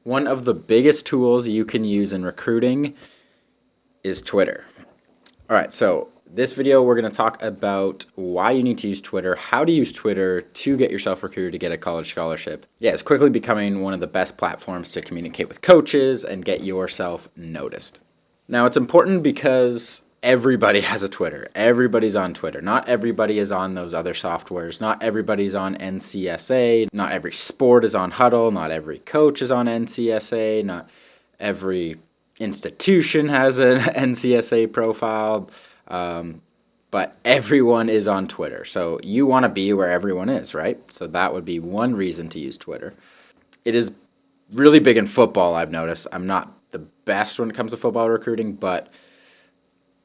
One of the biggest tools you can use in recruiting is Twitter. All right, so this video we're going to talk about why you need to use Twitter, how to use Twitter to get yourself recruited to get a college scholarship. Yeah, it's quickly becoming one of the best platforms to communicate with coaches and get yourself noticed. Now, it's important because everybody has a Twitter. Everybody's on Twitter. Not everybody is on those other softwares. Not everybody's on NCSA. Not every sport is on Huddle. Not every coach is on NCSA. Not every institution has an NCSA profile. But everyone is on Twitter. So you want to be where everyone is, right? So that would be one reason to use Twitter. It is really big in football, I've noticed. I'm not the best when it comes to football recruiting, but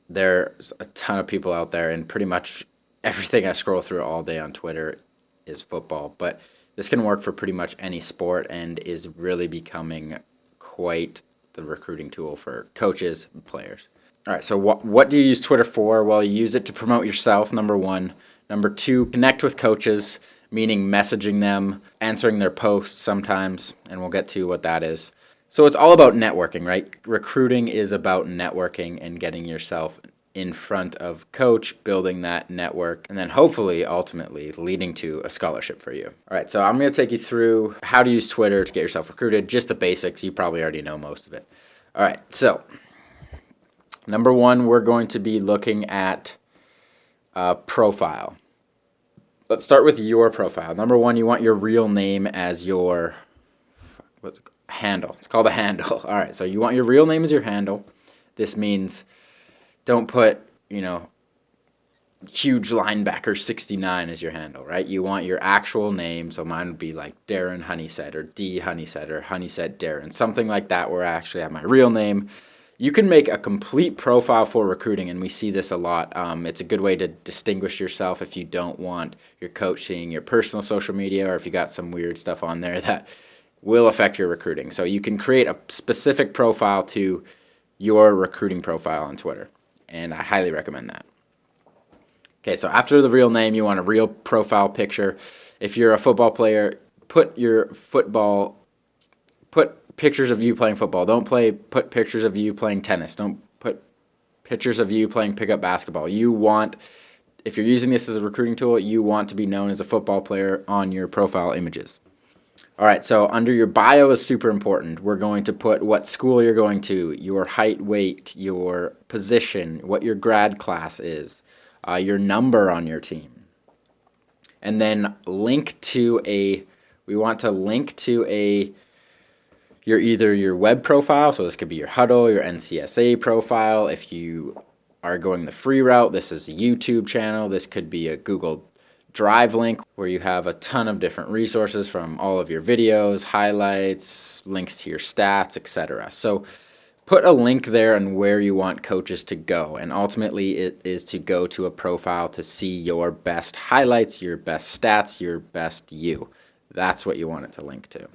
there's a ton of people out there, and pretty much everything I scroll through all day on Twitter is football. But this can work for pretty much any sport and is really becoming quite the recruiting tool for coaches and players. All right, so what do you use Twitter for? Well, you use it to promote yourself, number one. Number two, connect with coaches, meaning messaging them, answering their posts sometimes, and we'll get to what that is. So it's all about networking, right? Recruiting is about networking and getting yourself in front of coach, building that network, and then hopefully, ultimately, leading to a scholarship for you. All right, so I'm going to take you through how to use Twitter to get yourself recruited, just the basics. You probably already know most of it. All right, so number one, we're going to be looking at profile. Let's start with your profile. Number one, you want your real name as your handle. It's called a handle. All right, so you want your real name as your handle. This means don't put, huge linebacker 69 as your handle, right? You want your actual name. So mine would be like Darren Honeysett or D Honeysett or Honeysett Darren, something like that, where I actually have my real name. You can make a complete profile for recruiting, and we see this a lot. It's a good way to distinguish yourself if you don't want your coach seeing your personal social media, or if you got some weird stuff on there that will affect your recruiting. So you can create a specific profile to your recruiting profile on Twitter, and I highly recommend that. Okay, so after the real name, you want a real profile picture. If you're a football player, put pictures of you playing football. Put pictures of you playing tennis. Don't put pictures of you playing pickup basketball. If you're using this as a recruiting tool, you want to be known as a football player on your profile images. All right, so under your bio is super important. We're going to put what school you're going to, your height, weight, your position, what your grad class is, your number on your team. And then we want to link to your web profile. So this could be your Huddle, your NCSA profile. If you are going the free route, this is a YouTube channel. This could be a Google Drive link where you have a ton of different resources from all of your videos, highlights, links to your stats, etc. So put a link there on where you want coaches to go, and ultimately it is to go to a profile to see your best highlights, your best stats, your best you. That's what you want it to link to. All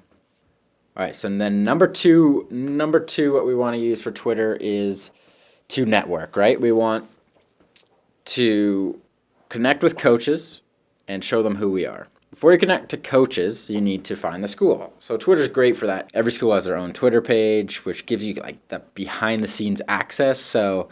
right, so then number two, what we want to use for Twitter is to network, right? We want to connect with coaches and show them who we are. Before you connect to coaches, you need to find the school. So Twitter's great for that. Every school has their own Twitter page, which gives you like the behind the scenes access. So,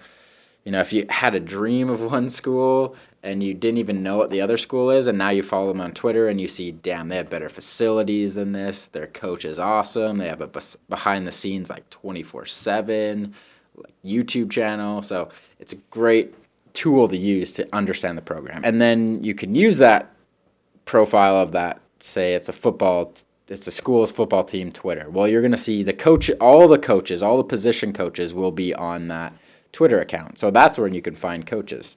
if you had a dream of one school and you didn't even know what the other school is, and now you follow them on Twitter and you see, damn, they have better facilities than this. Their coach is awesome. They have a behind the scenes like 24/7 like YouTube channel. So it's a great tool to use to understand the program. And then you can use that profile of that, say it's a school's football team Twitter. Well, you're going to see all the position coaches will be on that Twitter account. So that's where you can find coaches.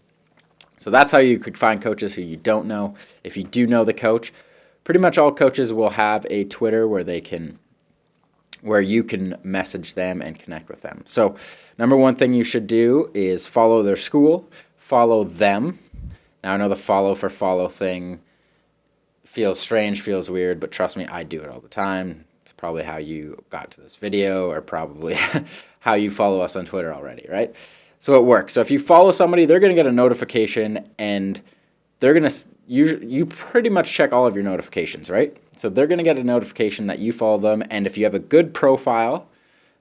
So that's how you could find coaches who you don't know. If you do know the coach, pretty much all coaches will have a Twitter where you can message them and connect with them. So number one thing you should do is follow their school, follow them. Now I know the follow for follow thing feels strange, feels weird, but trust me, I do it all the time. It's probably how you got to this video, or probably how you follow us on Twitter already, right? So it works. So if you follow somebody, they're going to get a notification, and they're going to you pretty much check all of your notifications, right? So they're going to get a notification that you follow them, and if you have a good profile,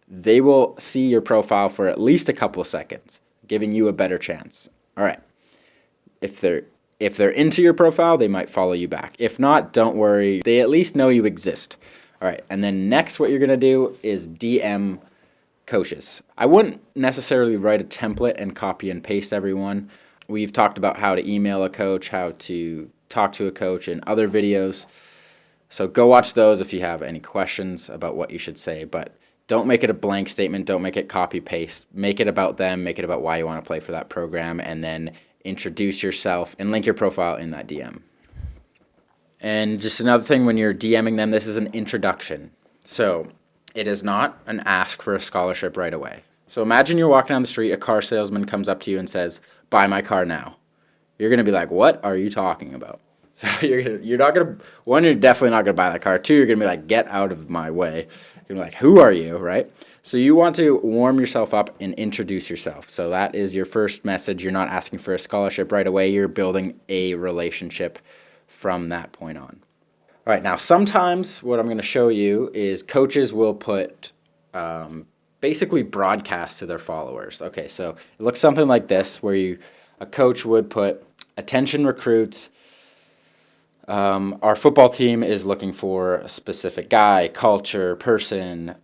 they will see your profile for at least a couple of seconds, giving you a better chance. All right. If they're into your profile, they might follow you back. If not, don't worry. They at least know you exist. All right. And then next, what you're going to do is DM coaches. I wouldn't necessarily write a template and copy and paste everyone. We've talked about how to email a coach, how to talk to a coach in other videos. So go watch those if you have any questions about what you should say. But don't make it a blank statement. Don't make it copy paste. Make it about them. Make it about why you want to play for that program, and then introduce yourself and link your profile in that DM. And just another thing, when you're DMing them, this is an introduction. So it is not an ask for a scholarship right away. So imagine you're walking down the street, a car salesman comes up to you and says, "Buy my car now." You're going to be like, "What are you talking about?" So you're not going to, one, you're definitely not going to buy that car. Two, you're going to be like, "Get out of my way." You're like, "Who are you?" Right? So you want to warm yourself up and introduce yourself. So that is your first message. You're not asking for a scholarship right away. You're building a relationship from that point on. All right, now sometimes what I'm going to show you is coaches will put basically broadcast to their followers. Okay, so it looks something like this, where a coach would put, "Attention recruits, our football team is looking for a specific guy, culture, person."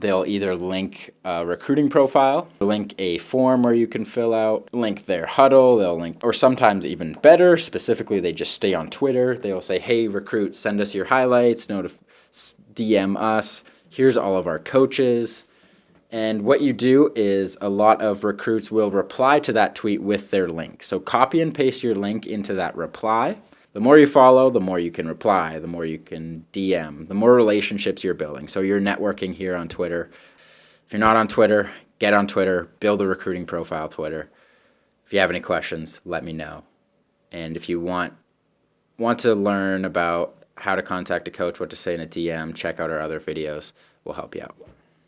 They'll either link a recruiting profile, link a form where you can fill out, link their huddle, they'll link, or sometimes even better, specifically they just stay on Twitter. They'll say, "Hey, recruits, send us your highlights, DM us, here's all of our coaches." And what you do is a lot of recruits will reply to that tweet with their link. So copy and paste your link into that reply. The more you follow, the more you can reply, the more you can DM, the more relationships you're building. So you're networking here on Twitter. If you're not on Twitter, get on Twitter, build a recruiting profile Twitter. If you have any questions, let me know. And if you want to learn about how to contact a coach, what to say in a DM, check out our other videos. We'll help you out.